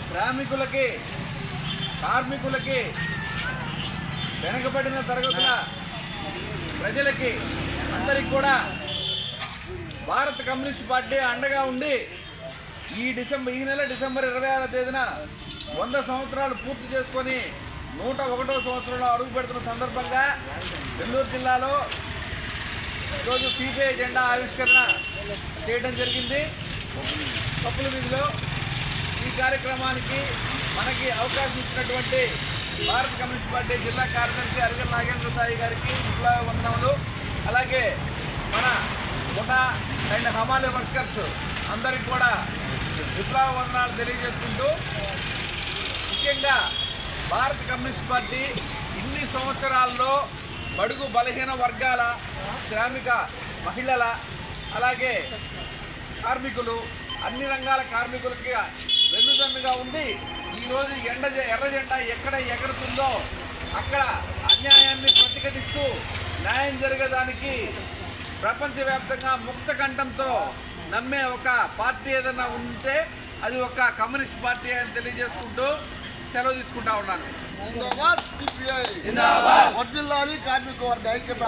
శ్రామికులకి కార్మికులకి వెనుకబడిన తరగతుల ప్రజలకి అందరికి కూడా భారత కమ్యూనిస్ట్ పార్టీ అండగా ఉండి ఈ నెల డిసెంబర్ 26వ తేదీన 100 సంవత్సరాలు పూర్తి చేసుకొని 101వ సంవత్సరంలో అడుగు పెడుతున్న సందర్భంగా నెల్లూరు జిల్లాలో ఈరోజు సిపిఐ జెండా ఆవిష్కరణ చేయడం జరిగింది కప్పుల వీధిలో. ఈ కార్యక్రమానికి మనకి అవకాశం ఇచ్చినటువంటి భారత కమ్యూనిస్ట్ పార్టీ జిల్లా కార్యదర్శి అరిగల నాగేంద్ర సాయి గారికి విప్లవ వందనములు. అలాగే మన ముఠా అండ్ హమాలి వర్కర్స్ అందరికి కూడా విప్లవ వందనాలు తెలియజేసుకుంటూ, ముఖ్యంగా భారత కమ్యూనిస్ట్ పార్టీ ఇన్ని సంవత్సరాల్లో బడుగు బలహీన వర్గాల శ్రామిక మహిళల అలాగే కార్మికులు అన్ని రంగాల కార్మికులకి వెన్నుదన్నుగా ఉంది. ఈరోజు ఎర్ర జెండా ఎక్కడ ఎగురుతుందో అక్కడ అన్యాయాన్ని ప్రతిఘటిస్తూ న్యాయం జరిగేదానికి ప్రపంచవ్యాప్తంగా ముక్త కంఠంతో నమ్మే ఒక పార్టీ ఏదైనా ఉంటే అది ఒక కమ్యూనిస్ట్ పార్టీ అని తెలియజేసుకుంటూ సెలవు తీసుకుంటా ఉన్నాను. వర్ధిల్లాలి కార్మిక వర్గ ఐక్యత.